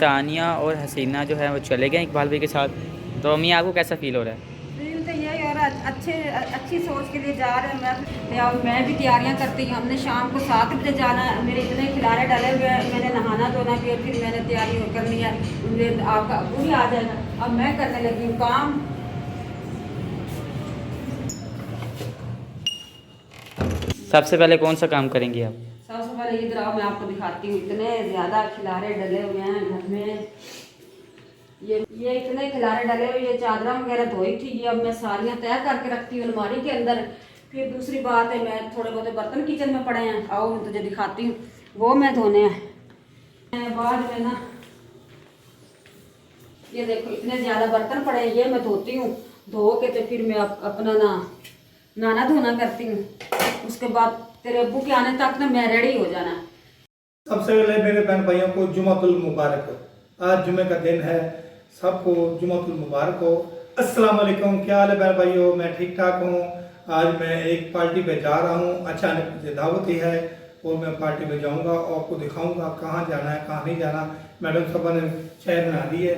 तानिया और हसीना जो है वो चले गए इकबाल भाई के साथ। तो अम्मी आपको कैसा फ़ील हो रहा है? फील तो यही और अच्छी सोच के लिए जा रहे हैं। मैं भी तैयारियां करती हूँ। हमने शाम को 7 बजे जाना है। मेरे इतने खिलारे डाले हुए हैं, मैंने नहाना धोना भी और फिर मैंने तैयारी करनी है। मुझे आपका अबू भी आ जाएगा। अब मैं करने लगी हूँ काम। सबसे पहले कौन सा काम करेंगी आप? सबसे पहले इधर आओ, मैं आपको दिखाती हूँ। इतने ज़्यादा खिलारे डले हुए हैं घर में। ये इतने खिलारे डले हुए, ये चादरा वगैरह धोई थी, ये अब मैं सारियाँ तय करके रखती हूँ अलमारी के अंदर। फिर दूसरी बात है, मैं थोड़े बहुत बर्तन किचन में पड़े हैं, आओ मैं तुझे दिखाती हूँ, वो मैं धोने हैं। बाद में ना ये देखो इतने ज़्यादा बर्तन पड़े हैं, ये मैं धोती हूँ। धो के तो फिर मैं अपना नहाना धोना करती हूँ। उसके बाद तेरे अब्बू के आने तक ना मैं रेडी हो जाना। सबसे पहले मेरे बहन भाइयों को जुमातुल मुबारक हो। आज जुमे का दिन है, सबको जुमातुल मुबारक हो। अस्सलाम वालेकुम, क्या हाल है बहन भाइयों? मैं ठीक ठाक हूँ। आज मैं एक पार्टी पे जा रहा हूँ, अचानक मुझे दावत ही है और मैं पार्टी पे जाऊँगा और आपको दिखाऊँगा कहाँ जाना है कहाँ नहीं जाना। मैडम साहबा ने चाय बना दी है,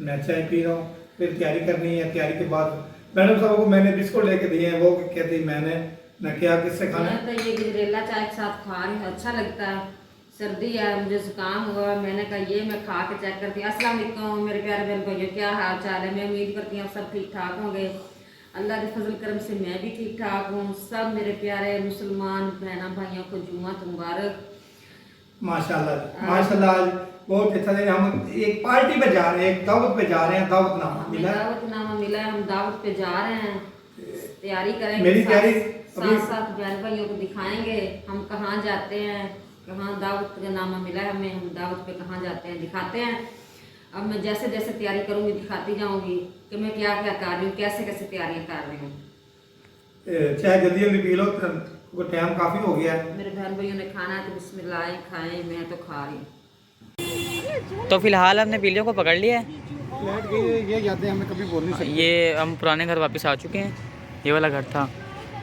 मैं चाय पी रहा हूँ। फिर तैयारी करनी है, तैयारी के बाद मैडम साहब को मैंने बिस्कुट लेके दिए हैं, वो कहती मैं क्या किससे खाना है? तो ये गजरेला चाय के साथ खा रही हूँ, अच्छा लगता है। सर्दी है, मुझे जुकाम हुआ, मैंने कहा ये मैं खा के चेक करती हूँ। अस्सलाम वालेकुम मेरे प्यारे बहन भाइयों, क्या हाल चाल है? मैं उम्मीद करती हूँ सब ठीक ठाक होंगे। अल्लाह के फजल करम से मैं भी ठीक ठाक हूँ। सब मेरे प्यारे मुसलमान बहना भाइयों को जुम्मा मुबारक। माशाल्लाह माशाल्लाह, आज बहुत अच्छा दिन। हम एक पार्टी पे जा रहे हैं, एक दावत पे जा रहे हैं, दावतनामा मिला है। दावतनामा मिला है, हम दावत पे जा रहे हैं, तैयारी करेंगे। मेरी तैयारी साथ साथ बहन भाइयों को दिखाएंगे हम कहाँ जाते हैं, कहाँ दावत का नामा मिला है हमें, हम दावत पे कहाँ जाते हैं दिखाते हैं। अब मैं जैसे जैसे तैयारी करूँगी दिखाती जाऊँगी कि मैं क्या क्या कर रही हूँ, कैसे कैसे तैयारियाँ कर रही हूँ। चाहे जल्दी जल्दी पी लो, टाइम काफी हो गया है। मेरे बहन भाइयों ने खाना है तो बिस्मिल्लाह खाएं, मैं तो खा रही हूँ। तो फिलहाल हमने बिल्लियों को पकड़ लिया है। ये यादें हमें कभी बोल नहीं सकते। ये हम पुराने घर वापस आ चुके हैं, ये वाला घर था।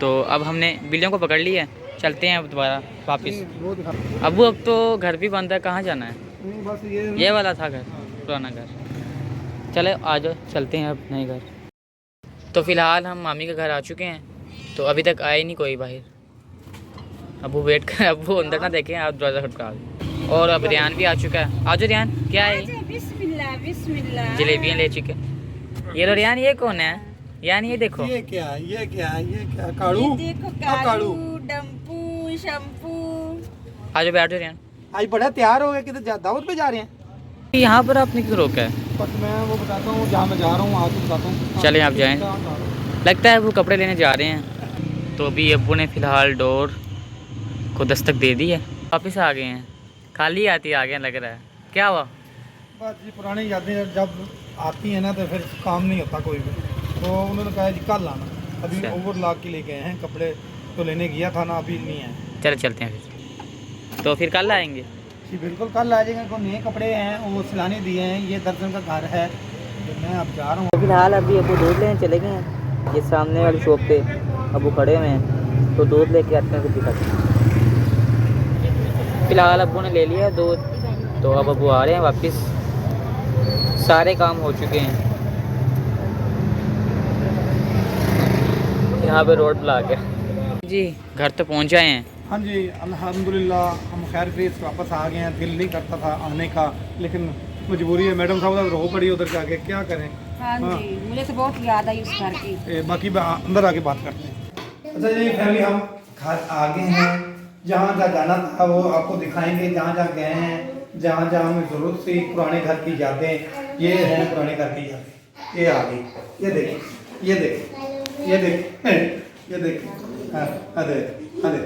तो अब हमने बिल्लियों को पकड़ लिया है, चलते हैं अब दोबारा वापस। अब तो घर भी बंद है, कहाँ जाना है? बस ये वाला था घर, पुराना घर। चले आ जाओ, चलते हैं अब नए घर। तो फिलहाल हम मामी के घर आ चुके हैं, तो अभी तक आए नहीं कोई बाहर। अबू वेट कर, अबू अंदर ना देखें, आप दरवाज़ा खटका दो। और अब रियान भी आ चुका है। आ जाओ रियान, क्या है? बिस्मिल्लाह बिस्मिल्लाह। जलेबियाँ ले चुके। ये लो रियान, ये कौन है? यान ये देखो, ये क्या काड़ू? देखो काड़ू डम्पू शैम्पू। आ जाओ बैठ जाओ रियान। आज बड़ा तैयार हो गए, किधर दावत पे जा रहे हैं? यहाँ पर आपने क्यों रोका है? बस मैं वो बताता हूँ जहाँ मैं जा रहा हूँ, आपको बताता हूँ। चलें आप जाएं। लगता है वो कपड़े लेने जा रहे हैं। तो अभी अब्बू ने फ़िलहाल डोर को दस्तक दे दी है, वापस आ गए हैं। खाली आती आ गए लग रहा है। क्या हुआ? बस जी पुरानी यादें जब आती हैं ना तो फिर काम नहीं होता कोई भी। तो उन्होंने कहा जी कल आना। अभी अच्छा। ओवरलॉक के लिए गए हैं, कपड़े तो लेने गया था ना, अभी नहीं है। चले चलते हैं फिर। तो फिर कल आएंगे? जी बिल्कुल कल आ जाएंगे। कोई नए कपड़े हैं वो सिलाने दिए हैं। ये दर्जन का घर है, तो मैं अब जा रहा हूँ। फिलहाल अभी अब्बू दूध लेने चले गए हैं, ये सामने वाली शॉप पे अब्बू खड़े हुए हैं। तो दूध लेके आते हैं, फिर दिखाते हैं। फिलहाल अब्बू ने ले लिया है दूध, तो अब अब्बू आ रहे हैं वापस। सारे काम हो चुके हैं। यहाँ पे रोड ब्लॉक है जी। घर तो पहुँच जाए हैं। हाँ जी अल्हम्दुलिल्लाह, हम खैर खैरियत वापस आ गए हैं। दिल नहीं करता था आने का, लेकिन मजबूरी है। मैडम साहब रो पड़ी उधर जाके, क्या करें। हाँ जी, मुझे तो बहुत याद आई उस घर की। बाकी अंदर आके बात करते हैं। अच्छा जी फैमिली, हम घर आ गए हैं। जहाँ जहाँ जाना था वो आपको दिखाएंगे। जहाँ जहाँ गए हैं, जहाँ जहाँ हमें ज़रूरत थी पुराने घर की यादें, ये हैं पुराने घर की यादें। ये आ गई, ये देखिए, ये देखिए, ये देखिए, ये देखिए। हाँ अरे अरे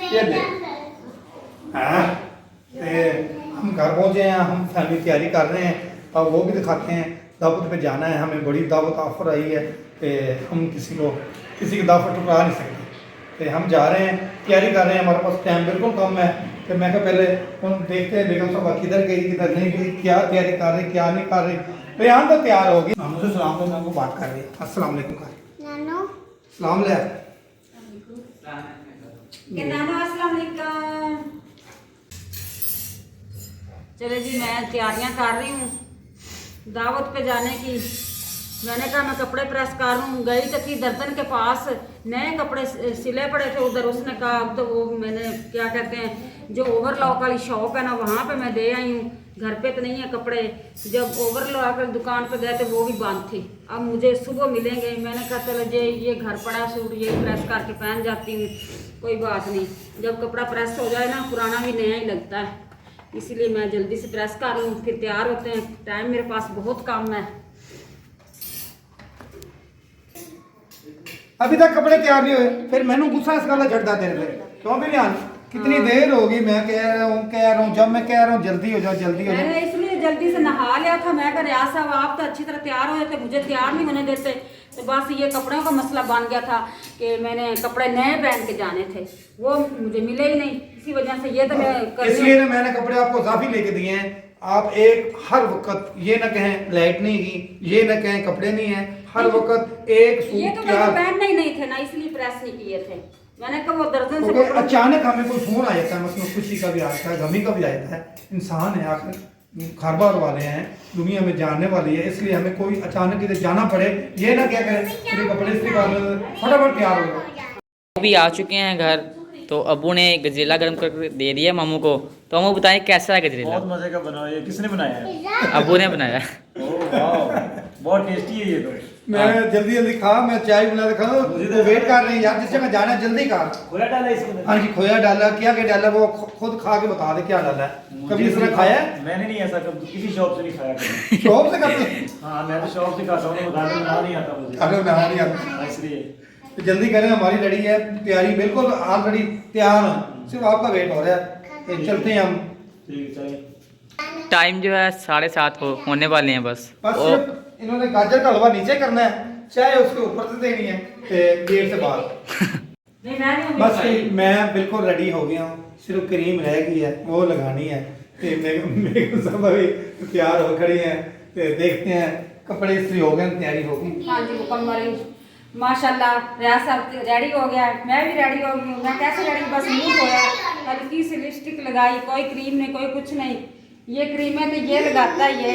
ये देख। हाँ हम घर पहुँचे हैं, हम फैमिली तैयारी कर रहे हैं, अब वो भी दिखाते हैं। दावत पे जाना है, हमें बड़ी दावत ऑफर आई है कि हम किसी की दावत ठुकरा नहीं सकते। तो हम जा रहे हैं, तैयारी कर रहे हैं। हमारे पास टाइम बिल्कुल कम है। तो मैं कहा पहले हम देखते हैं बेगम साहब किधर गई किधर नहीं गई, क्या तैयारी कर रही क्या नहीं कर रही। तो यहाँ तो तैयार होगी, हमसे सलाम तो मैं बात कर रही है। अस्सलाम वालेकुम सलाम ले। चले जी मैं तैयारियां कर रही हूँ दावत पे जाने की। मैंने कहा मैं कपड़े प्रेस कर लूँ, गई तो थी दर्जन के पास, नए कपड़े सिले पड़े थे उधर। उसने कहा अब तो वो मैंने क्या कहते हैं जो ओवरलॉक वाली शॉप है ना वहाँ पे मैं दे आई हूँ, घर पे तो नहीं है कपड़े। जब ओवरलॉक वाली दुकान पे गए थे वो भी बंद थी। अब मुझे सुबह मिलेंगे, मैंने कहा चलो ये घर पड़ा सूट ये प्रेस करके पहन जाती हूँ, कोई बात नहीं। जब कपड़ा प्रेस हो जाए ना पुराना भी नया ही लगता है, इसीलिए मैं जल्दी से प्रेस कर लूँ फिर तैयार होते हैं। टाइम मेरे पास बहुत कम है। अभी तक कपड़े तैयार नहीं हुए, फिर मैंने गुस्सा इस गल चढ़ता तेरे पे क्यों भी नहीं? कितनी देर होगी मैं कह रहा हूँ जब मैं कह रहा हूँ जल्दी हो जाओ जल्दी हो जाओ। मैंने इसलिए जल्दी से नहा लिया था। मैं कहा रियाज साहब आप तो अच्छी तरह तैयार हो जाते, मुझे तैयार नहीं होने देते। तो बस ये कपड़ों का मसला बन गया था कि मैंने कपड़े नए पहन के जाने थे, वो मुझे मिले ही नहीं। इसी वजह से ये तो मैं इसलिए ना मैंने कपड़े आपको इजाफी लेके दिए हैं। आप एक हर वक्त ये ना कहें लाइट नहीं की, ये ना कहें कपड़े नहीं है, हर वक्त एक ये सूट तो क्या मेरे पहनने ही नहीं थे ना, इसलिए प्रेस नहीं किए थे। मैंने कहा वो दर्जन से क्योंकि अचानक हमें कोई फोन आ जाता है, मतलब खुशी का भी आता है गमी का भी आता है। इंसान है आखिर, कारोबार वाले हैं, दुनिया में जानने वाली है, इसलिए हमें कोई अचानक इधर जाना पड़े ये ना क्या करें मेरे कपड़े इस्त्री कर फटाफट तैयार हो जाए। अभी आ चुके हैं घर, तो अबू ने गजरेला गर्म करके दे दिया मामू को। तो मामू बताएं कैसा है गजरेला? बहुत मजे का बना है। ये किसने बनाया है? अबू ने बनाया। ओह वाह, बहुत टेस्टी है ये तो। मैं जल्दी जल्दी खा, मैं चाय बना के खाऊं, मुझे वेट कर रही है यार, जिस जगह जाना है जल्दी कर। खोया डाला इसके अंदर? हाँ जी खोया डाला, क्या क्या डाला वो खुद खा के बता दे क्या डाला है। कभी इस तरह खाया है? मैंने नहीं ऐसा कभी किसी शॉप से नहीं खाया कभी। शौक से करते हैं? हाँ मैं तो शॉप से खाता हूँ, बनाना नहीं आता मुझे। अगर नहा नहीं आता हाँ, इसलिए तो जल्दी करें, हमारी रेडी है तैयारी बिल्कुल ऑलरेडी तैयार है, सिर्फ आपका वेट हो रहा है। तो चलते हैं हम। ठीक है चलिए। टाइम जो है 7:30 होने वाले हैं बस। बस और सिर्फ इन्होंने गाजर का हलवा नीचे करना है, चाहे उसके ऊपर से देनी है गेट से बाहर। नहीं मैं नहीं बस मैं बिल्कुल रेडी हो गया हूँ, सिर्फ क्रीम रह गई है वो लगानी है। तो मेरे सब अभी तैयार हो खड़ी हैं, तो देखते हैं कपड़े इस्त्री हो गए, तैयारी होगी। हाँ जी मुकम्मल माशाल्लाह। रियाज साहब रेडी हो गया, मैं भी रेडी हो गई हूँ। मैं कैसे रेडी, बस मुंह धोया, हल्की सी लिपस्टिक लगाई, कोई क्रीम नहीं कोई कुछ नहीं। ये क्रीम है तो ये लगाता है ये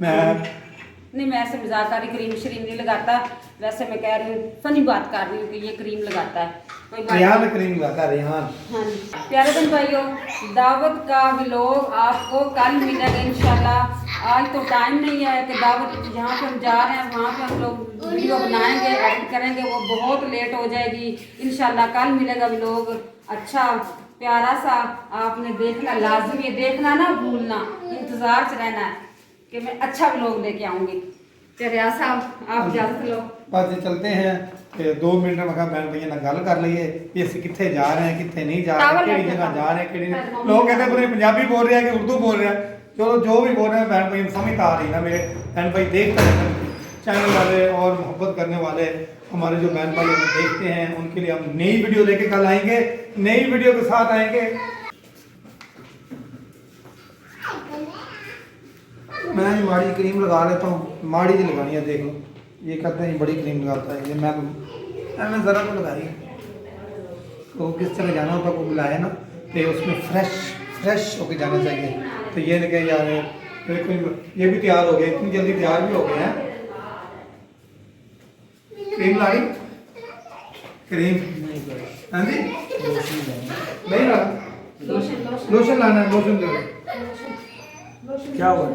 नहीं मैं ऐसे मजाक कर रही, क्रीम श्रीम नहीं लगाता। वैसे मैं कह रही हूँ फनी बात कर रही हूँ कि ये क्रीम लगाता है, कोई बात रेहान क्रीम लगाता है रेहान। हाँ जी प्यारे बहन भाइयों, दावत का व्लॉग आपको कल मिलेगा इंशाल्लाह। आज तो टाइम नहीं है कि दावत जहाँ पे हम जा रहे हैं वहाँ पे हम लोग वीडियो बनाएंगे एडिट करेंगे, वो बहुत लेट हो जाएगी। इंशाल्लाह कल मिलेगा व्लॉग अच्छा प्यारा सा, आपने देखना लाजमी है, देखना ना भूलना, इंतज़ार से रहना है कि मैं अच्छा व्लॉग लेके आऊँगी। रियाज साहब आप इजाजत लो। बस चलते हैं 2 मिनट में बहन भैया ना गल कर लीए कि ਅਸੀਂ कितने जा रहे हैं कितने नहीं जा रहे, किहड़ी जगह जा रहे हैं किहड़ी नहीं। लोग कहते हैं पता पंजाबी बोल रहे हैं कि उर्दू बोल रहे हैं, चलो जो भी बोल रहे हैं बहन भाई समझ आ रही ना। मेरे बहन भाई देखते हैं चैनल वाले और मोहब्बत करने वाले हमारे जो बहन भाई हमें देखते हैं, उनके लिए हम नई वीडियो लेके कल आएंगे, नई वीडियो के साथ आएंगे। मैं ये माड़ी क्रीम लगा लेता हूँ, माड़ी जी लगानी है, देख लो ये कहते हैं बड़ी क्रीम लगाता है, ये मैंने ज़रा तो लगाई। तो किस तरह जाना होता को बुलाया ना तो उसमें फ्रेश होके जाना चाहिए। तो ये लगे यार देखो ये भी तैयार हो गए, इतनी जल्दी तैयार भी हो गए हैं। क्रीम लाई क्रीम हाँ जी नहीं लगा, लोशन लाना है, लोशन दे क्या हुआ?